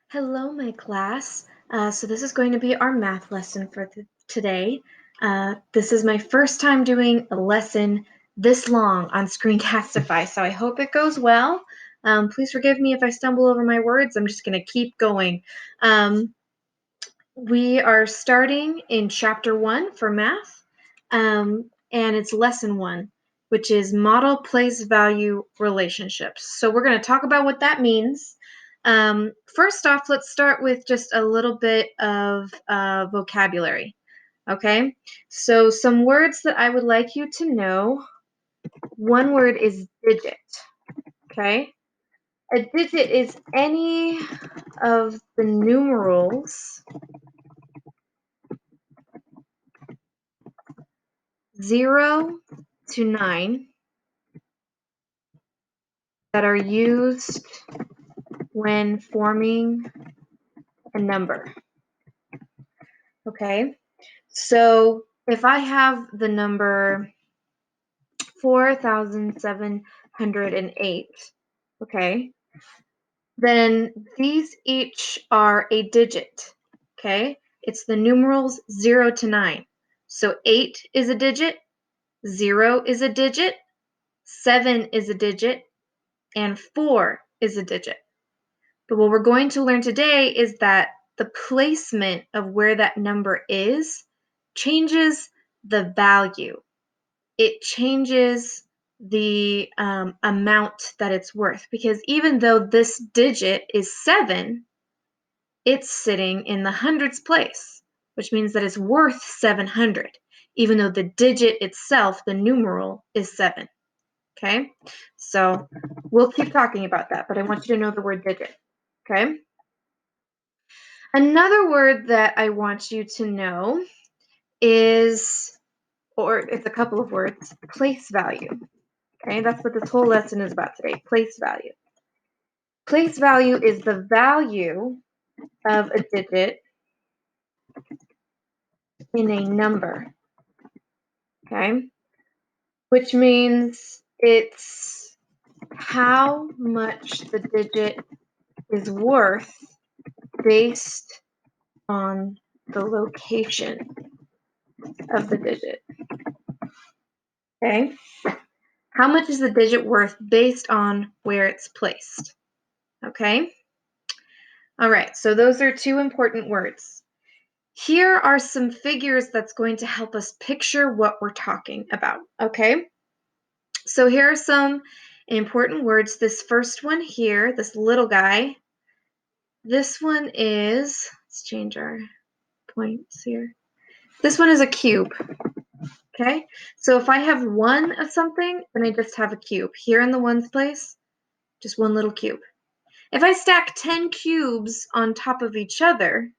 Hello, my class. So this is going to be our math lesson for today. This is my first time doing a lesson this long on Screencastify, so I hope it goes well. Please forgive me if I stumble over my words. I'm just going to keep going. We are starting in Chapter 1 for math, and it's Lesson 1, which is Model Place Value Relationships. So we're going to talk about what that means. First off, let's start with just a little bit of vocabulary. Okay, so some words that I would like you to know. One word is digit. Okay, a digit is any of the numerals 0 to 9 that are used when forming a number. Okay, so if I have the number 4,708, okay, then these each are a digit. Okay, it's the numerals 0 to 9. So 8 is a digit, 0 is a digit, 7 is a digit, and 4 is a digit. But what we're going to learn today is that the placement of where that number is changes the value. It changes the amount that it's worth, because even though this digit is 7, it's sitting in the hundreds place, which means that it's worth 700, even though the digit itself, the numeral, is 7. Okay, so we'll keep talking about that, but I want you to know the word digit. Okay. Another word that I want you to know is, or it's a couple of words, place value. Okay, that's what this whole lesson is about today, place value. Place value is the value of a digit in a number. Okay, which means it's how much the digit is worth based on the location of the digit. Okay, how much is the digit worth based on where it's placed? Okay, all right, so those are two important words. Here are some figures that's going to help us picture what we're talking about. Okay, so here are some important words. This first one here, this little guy, this one is, let's change our points here. This one is a cube. Okay, so if I have one of something, then I just have a cube. Here in the ones place, just one little cube. If I stack 10 cubes on top of each other,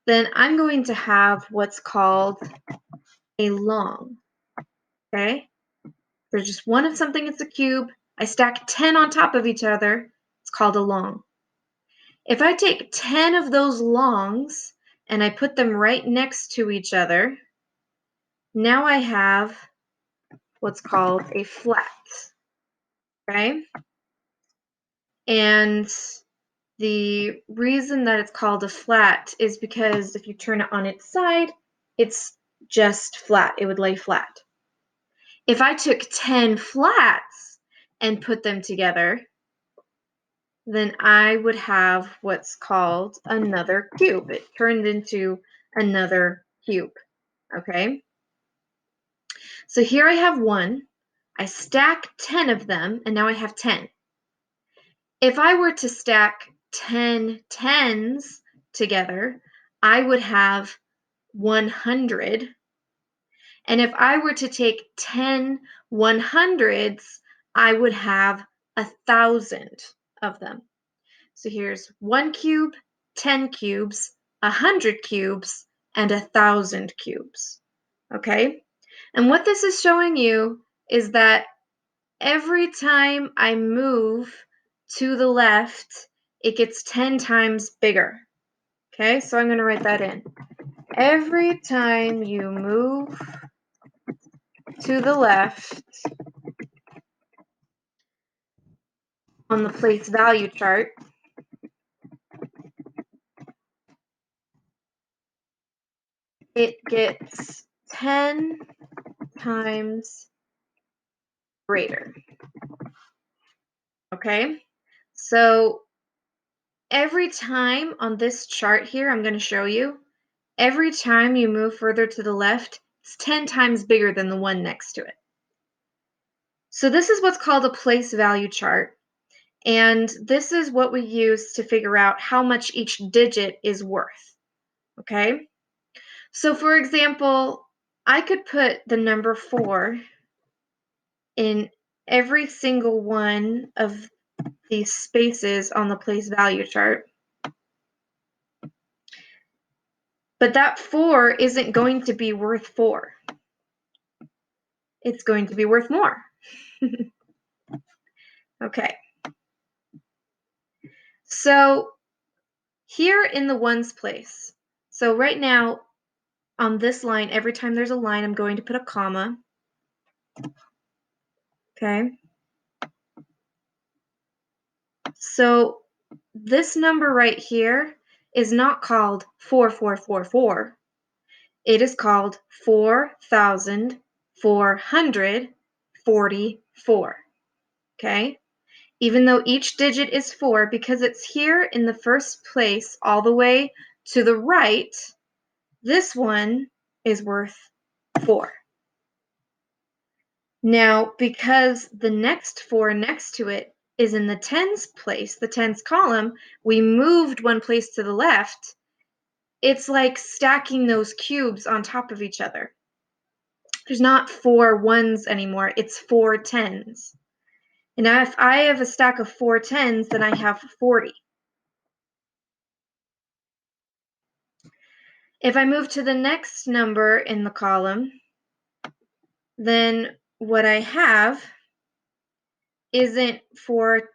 then I'm going to have what's called a long. Okay, there's just one of something, it's a cube. I stack 10 on top of each other, it's called a long. If I take 10 of those longs and I put them right next to each other, now I have what's called a flat. Okay, and the reason that it's called a flat is because if you turn it on its side, it's just flat. It would lay flat. If I took 10 flats and put them together, then I would have what's called another cube. It turned into another cube. Okay? So here I have one. I stack 10 of them, and now I have 10. If I were to stack 10 tens together, I would have 100. And if I were to take 10 100s, I would have 1,000 of them. So here's 1 cube, 10 cubes, 100 cubes, and 1,000 cubes. Okay? And what this is showing you is that every time I move to the left, it gets 10 times bigger. Okay, so I'm going to write that in. Every time you move to the left on the place value chart, it gets 10 times greater. Okay, so every time on this chart here, I'm going to show you, every time you move further to the left, it's 10 times bigger than the one next to it. So this is what's called a place value chart. And this is what we use to figure out how much each digit is worth. Okay? So for example, I could put the number 4 in every single one of these spaces on the place value chart. But that 4 isn't going to be worth 4. It's going to be worth more. Okay. So here in the ones place, so right now on this line, every time there's a line, I'm going to put a comma. Okay. So this number right here is not called 4444. It is called 4,444. Okay? Even though each digit is 4, because it's here in the first place all the way to the right, this one is worth 4. Now, because the next 4 next to it is in the tens place, the tens column, we moved one place to the left. It's like stacking those cubes on top of each other. There's not 4 ones anymore, it's 4 tens. And now if I have a stack of 4 tens, then I have 40. If I move to the next number in the column, then what I have isn't 4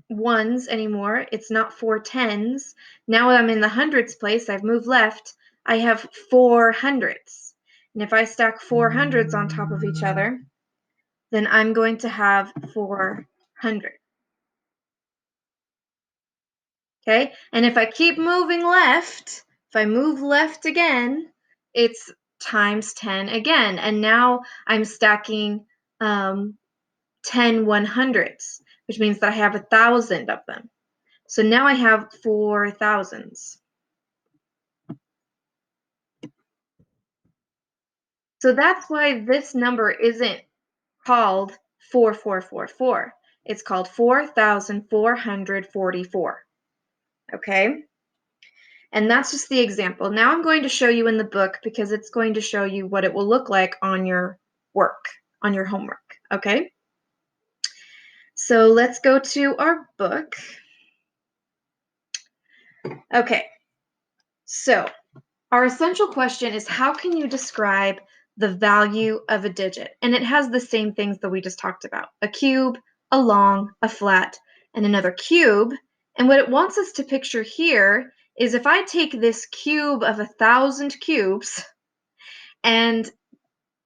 ones anymore. It's not 4 tens. Now I'm in the hundreds place. I've moved left. I have 4 hundreds. And if I stack 4 hundreds on top of each other, then I'm going to have 400. Okay? And if I keep moving left, if I move left again, it's times 10 again. And now I'm stacking 10 100s, which means that I have 1,000 of them. So now I have 4 thousands. So that's why this number isn't called 4444. It's called 4,444. Okay? And that's just the example. Now I'm going to show you in the book because it's going to show you what it will look like on your work, on your homework. Okay? So let's go to our book. Okay. So our essential question is, how can you describe the value of a digit? And it has the same things that we just talked about: a cube, a long, a flat, and another cube. And what it wants us to picture here is, if I take this cube of 1,000 cubes and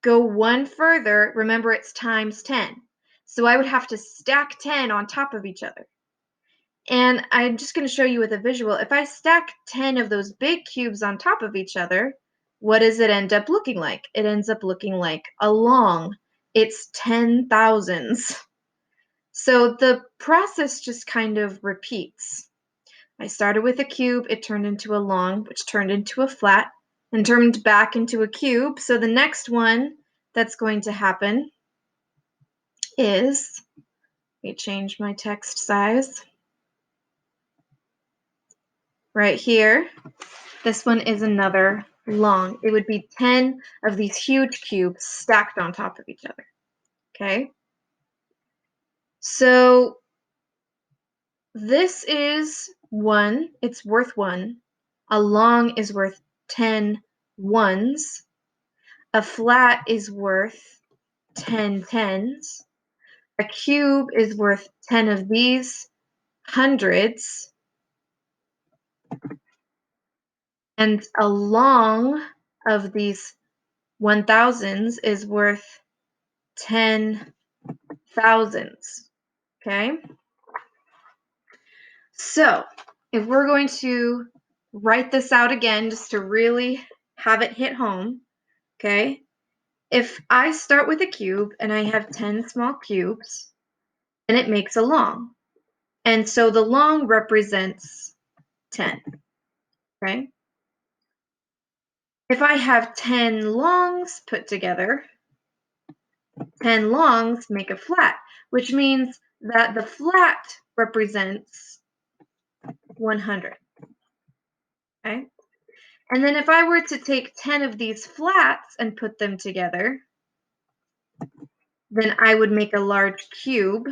go one further, remember it's times 10. So I would have to stack 10 on top of each other. And I'm just going to show you with a visual. If I stack 10 of those big cubes on top of each other, what does it end up looking like? It ends up looking like a long. It's 10,000s. So the process just kind of repeats. I started with a cube, it turned into a long, which turned into a flat, and turned back into a cube. So the next one that's going to happen is, let me change my text size. Right here, this one is another long. It would be 10 of these huge cubes stacked on top of each other. Okay? So this is 1. It's worth 1. A long is worth 10 ones. A flat is worth 10 tens. A cube is worth 10 of these hundreds. And a long of these 1,000s is worth 10 thousands. Okay? So if we're going to write this out again, just to really have it hit home, okay? If I start with a cube and I have 10 small cubes, then it makes a long. And so the long represents 10, okay? If I have 10 longs put together, 10 longs make a flat, which means that the flat represents 100, okay? And then if I were to take 10 of these flats and put them together, then I would make a large cube,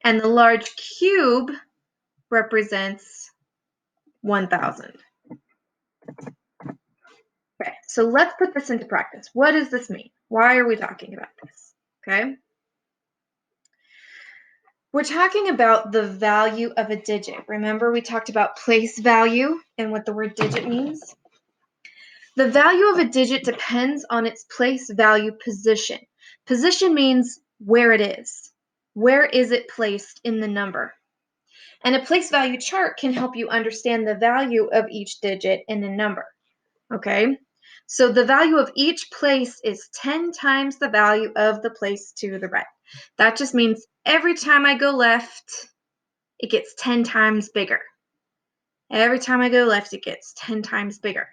and the large cube represents 1,000. Okay, so let's put this into practice. What does this mean? Why are we talking about this? Okay. We're talking about the value of a digit. Remember, we talked about place value and what the word digit means? The value of a digit depends on its place value position. Position means where it is. Where is it placed in the number? And a place value chart can help you understand the value of each digit in a number. Okay? So the value of each place is 10 times the value of the place to the right. That just means every time I go left, it gets 10 times bigger. Every time I go left, it gets 10 times bigger.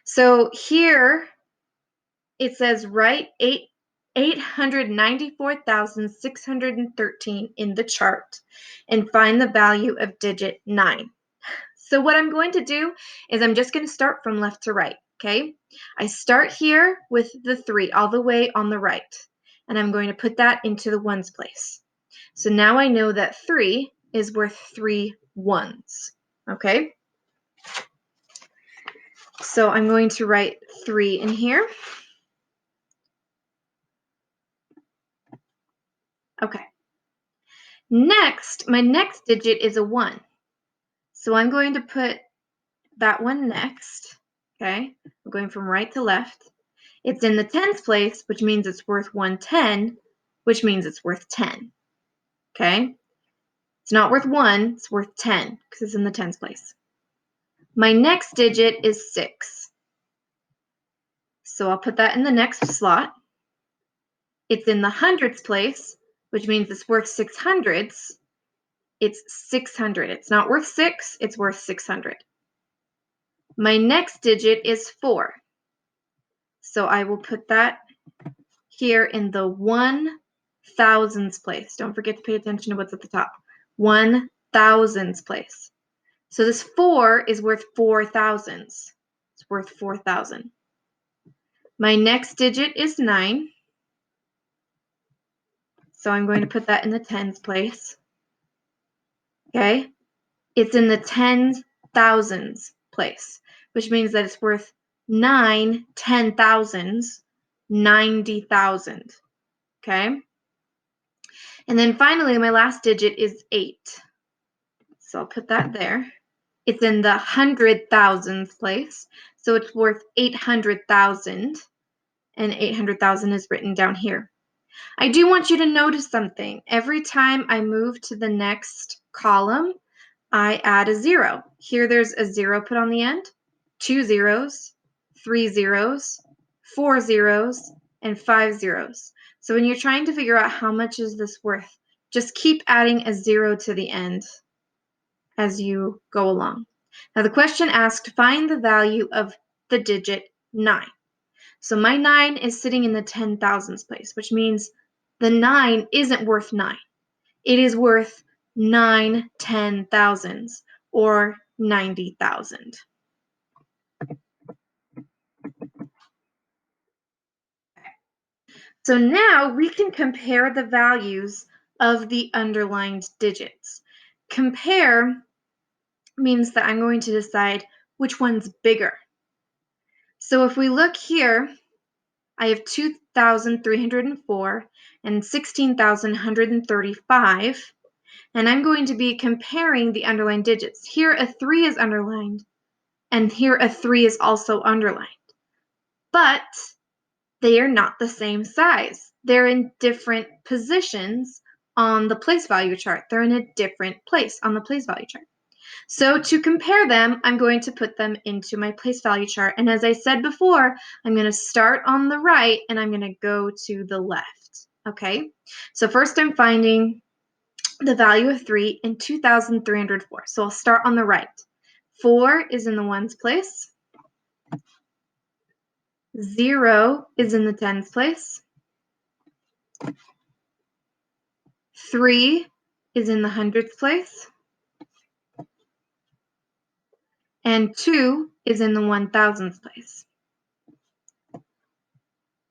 So here it says write 894,613 in the chart and find the value of digit 9. So what I'm going to do is I'm just going to start from left to right, okay? I start here with the 3 all the way on the right, and I'm going to put that into the ones place. So now I know that 3 is worth 3 ones, okay? So I'm going to write 3 in here. Okay. Next, my next digit is a 1. So I'm going to put that one next, okay? I'm going from right to left. It's in the tens place, which means it's worth 110, which means it's worth 10, okay? It's not worth 1, it's worth 10 because it's in the tens place. My next digit is 6. So I'll put that in the next slot. It's in the hundreds place, which means it's worth 600s. It's 600. It's not worth 6, it's worth 600. My next digit is 4. So I will put that here in the 1,000s place. Don't forget to pay attention to what's at the top. 1,000s place. So this 4 is worth 4,000s. It's worth 4,000. My next digit is 9. So I'm going to put that in the tens place. Okay? It's in the tens thousands place, which means that it's worth 9 10,000s, 90,000. Okay? And then finally, my last digit is 8. So I'll put that there. It's in the 100,000s place, so it's worth 800,000, and 800,000 is written down here. I do want you to notice something. Every time I move to the next column, I add a 0. Here there's a 0 put on the end, 2 zeros, 3 zeros, 4 zeros, and 5 zeros. So when you're trying to figure out how much is this worth, just keep adding a 0 to the end as you go along. Now the question asked, find the value of the digit 9. So my 9 is sitting in the 10,000s place, which means the 9 isn't worth 9. It is worth 9 10,000s, or 90,000. So now we can compare the values of the underlined digits. Compare means that I'm going to decide which one's bigger. So if we look here, I have 2,304 and 16,135, and I'm going to be comparing the underlined digits. Here a 3 is underlined, and here a 3 is also underlined. But they are not the same size. They're in different positions on the place value chart. They're in a different place on the place value chart. So to compare them, I'm going to put them into my place value chart. And as I said before, I'm going to start on the right and I'm going to go to the left. Okay, so first I'm finding the value of 3 in 2,304. So I'll start on the right. 4 is in the ones place. 0 is in the tens place. 3 is in the hundreds place. And 2 is in the 1,000s place.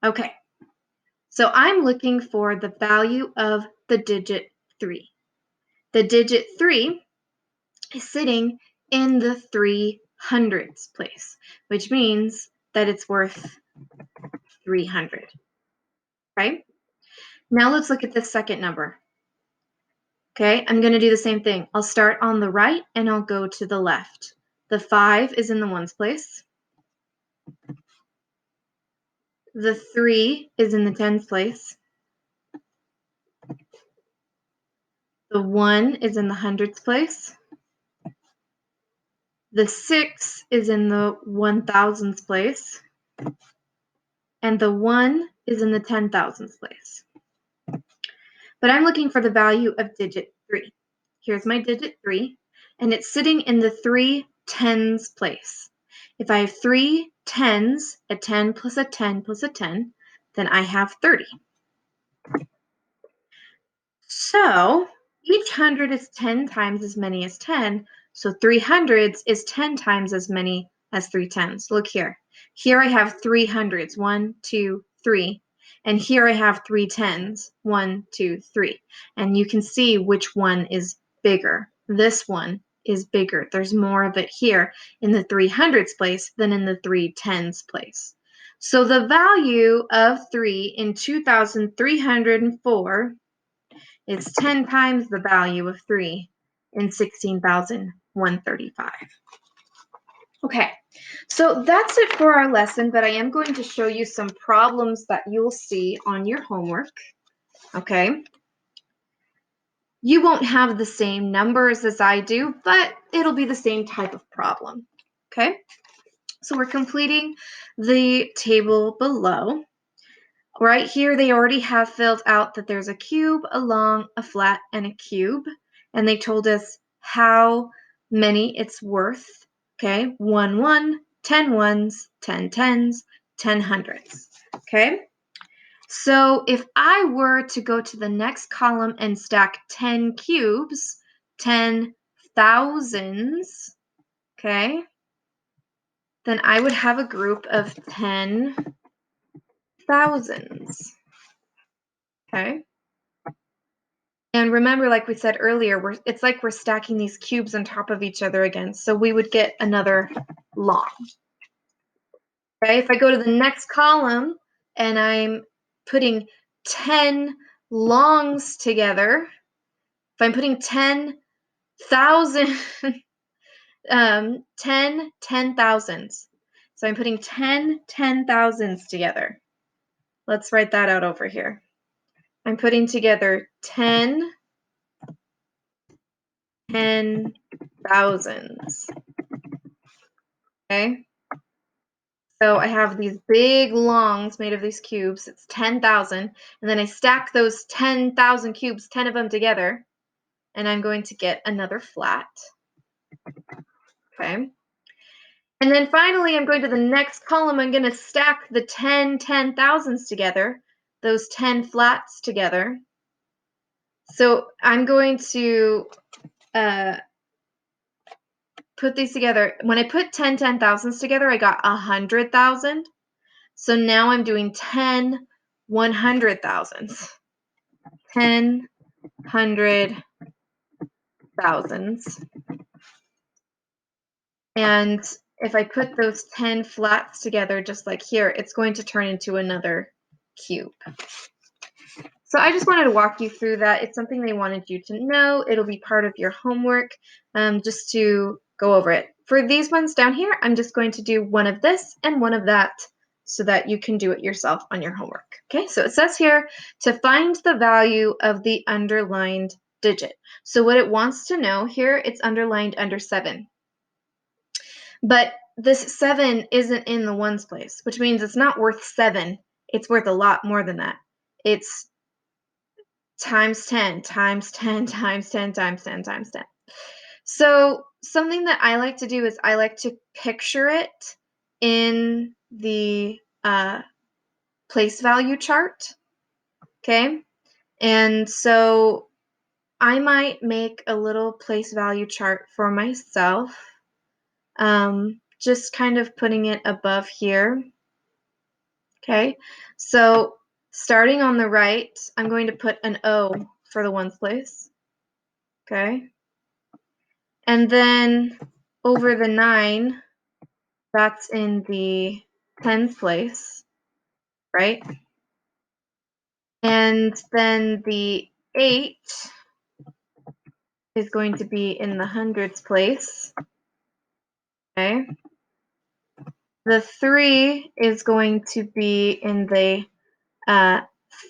Okay, so I'm looking for the value of the digit 3. The digit 3 is sitting in the 300s place, which means that it's worth 300. Right? Now let's look at the second number. Okay, I'm going to do the same thing. I'll start on the right and I'll go to the left. The 5 is in the ones place. The 3 is in the tens place. The 1 is in the hundreds place. The 6 is in the 1,000s place. And the 1 is in the 10,000s place. But I'm looking for the value of digit 3. Here's my digit 3, and it's sitting in the 3 tens place. If I have 3 tens, a 10 plus a 10 plus a 10, then I have 30. So each hundred is 10 times as many as 10, so 300s is 10 times as many as 3 tens. Look here. Here I have 300s, 1, 2, 3. And here I have 3 tens, 1, 2, 3. And you can see which one is bigger. This one is bigger. There's more of it here in the 300s place than in the 3 tens place. So the value of 3 in 2,304 is 10 times the value of 3 in 16,135. Okay, so that's it for our lesson, but I am going to show you some problems that you'll see on your homework. Okay, you won't have the same numbers as I do, but it'll be the same type of problem. Okay, so we're completing the table below. Right here, they already have filled out that there's a cube, a long, a flat, and a cube. And they told us how many it's worth. Okay, 1 1, 10 ones, 10 tens, 10 hundreds. Okay, so if I were to go to the next column and stack 10 cubes, 10 thousands, okay, then I would have a group of 10 thousands. Okay. And remember, like we said earlier, it's like we're stacking these cubes on top of each other again. So we would get another long. Okay, if I go to the next column and I'm putting 10 longs together, if I'm putting 10,000, 10 thousands. So I'm putting 10 10,000s together. Let's write that out over here. I'm putting together 10 10,000s. Okay, so I have these big longs made of these cubes. It's 10,000, and then I stack those 10,000 cubes, 10 of them together, and I'm going to get another flat. Okay, and then finally I'm going to the next column. I'm going to stack the 10 10,000s together, those 10 flats together. So I'm going to put these together. When I put 10 10,000s together, I got 100,000. So now I'm doing 10 100,000s. 10 100,000s. And if I put those 10 flats together, just like here, it's going to turn into another cube. So I just wanted to walk you through that. It's something they wanted you to know. It'll be part of your homework, just to go over it. For these ones down here, I'm just going to do one of this and one of that so that you can do it yourself on your homework. Okay, so it says here to find the value of the underlined digit. So what it wants to know here, it's underlined under 7. But this 7 isn't in the ones place, which means it's not worth 7. It's worth a lot more than that. It's times 10, times 10, times 10, times 10, times 10. So something that I like to do is I like to picture it in the place value chart, okay? And so I might make a little place value chart for myself, just kind of putting it above here, okay? So starting on the right, I'm going to put an O for the ones place, okay? And then over the 9, that's in the tens place, right? And then the 8 is going to be in the hundreds place, okay? The 3 is going to be in the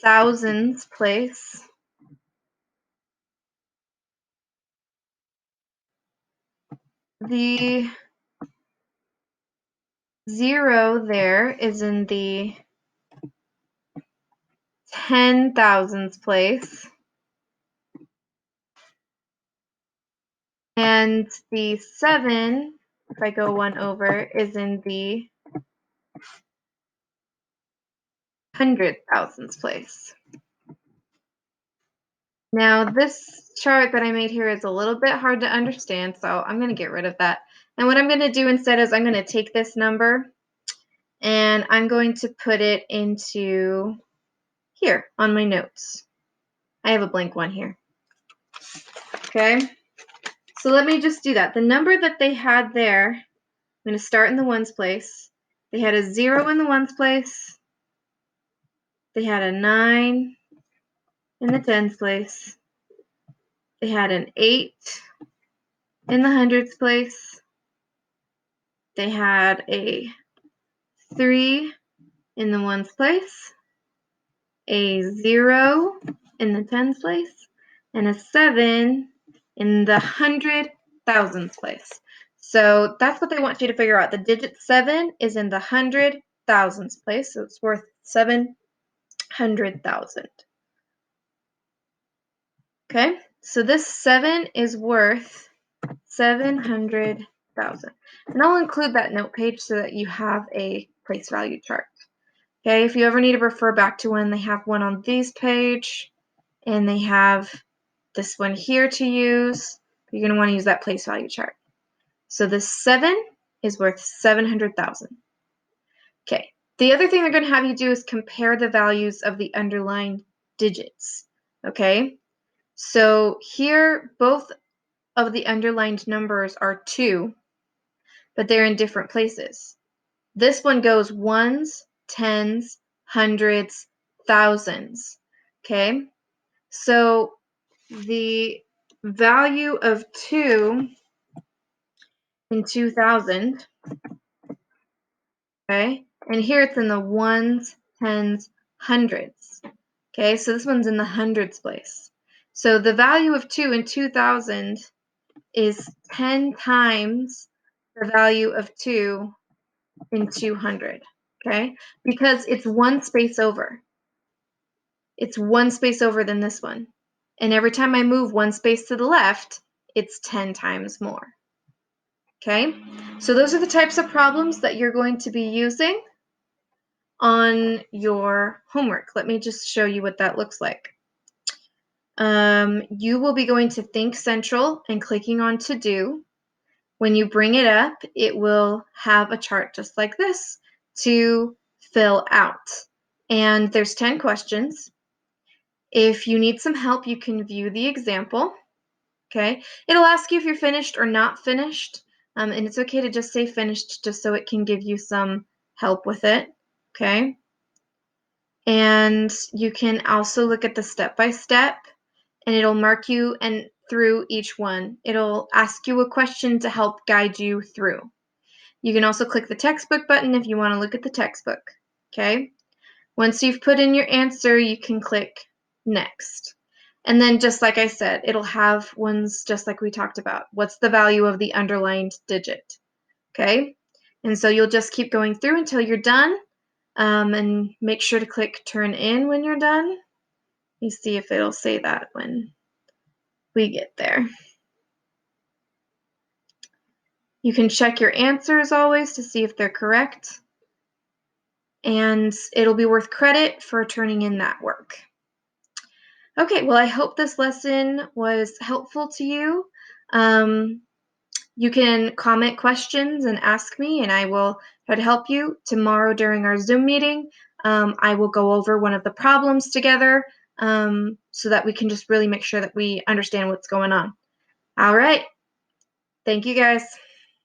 thousands place. The 0 there is in the 10,000s place. And the 7, if I go 1 over, is in the 100,000s place. Now this chart that I made here is a little bit hard to understand, so I'm going to get rid of that. And what I'm going to do instead is I'm going to take this number and I'm going to put it into here on my notes. I have a blank one here. Okay, so let me just do that. The number that they had there, I'm going to start in the ones place. They had a 0 in the ones place. They had a 9 in the tens place. They had an 8 in the hundreds place. They had a 3 in the ones place, a 0 in the tens place, and a 7 in the hundred thousands place. So that's what they want you to figure out. The digit 7 is in the hundred thousands place, so it's worth 700,000. Okay, so this 7 is worth 700,000. And I'll include that note page so that you have a place value chart. Okay, if you ever need to refer back to one, they have one on this page, and they have this one here to use. You're going to want to use that place value chart. So this 7 is worth 700,000. Okay, the other thing they're going to have you do is compare the values of the underlined digits. Okay, so here both of the underlined numbers are 2, but they're in different places. This one goes ones, tens, hundreds, thousands. Okay, so the value of 2 in 2000, okay, and here it's in the ones, tens, hundreds. Okay, so this one's in the hundreds place. So the value of 2 in 2000 is 10 times the value of 2 in 200, okay, because it's one space over. It's one space over than this one. And every time I move one space to the left, it's 10 times more. Okay, so those are the types of problems that you're going to be using on your homework. Let me just show you what that looks like. You will be going to Think Central and clicking on To Do. When you bring it up, it will have a chart just like this to fill out. And there's 10 questions. If you need some help, you can view the example. Okay, it'll ask you if you're finished or not finished, and it's okay to just say finished just so it can give you some help with it. Okay, and you can also look at the step-by-step, and it'll mark you and through each one. It'll ask you a question to help guide you through. You can also click the textbook button if you want to look at the textbook. Okay, once you've put in your answer, you can click next. And then just like I said, it'll have ones just like we talked about. What's the value of the underlined digit? Okay? And so you'll just keep going through until you're done, and make sure to click turn in when you're done. Let me see if it'll say that when we get there. You can check your answers always to see if they're correct, and it'll be worth credit for turning in that work. Okay, well, I hope this lesson was helpful to you. You can comment questions and ask me, and I will try to help you. Tomorrow during our Zoom meeting, I will go over one of the problems together, so that we can just really make sure that we understand what's going on. All right. Thank you, guys.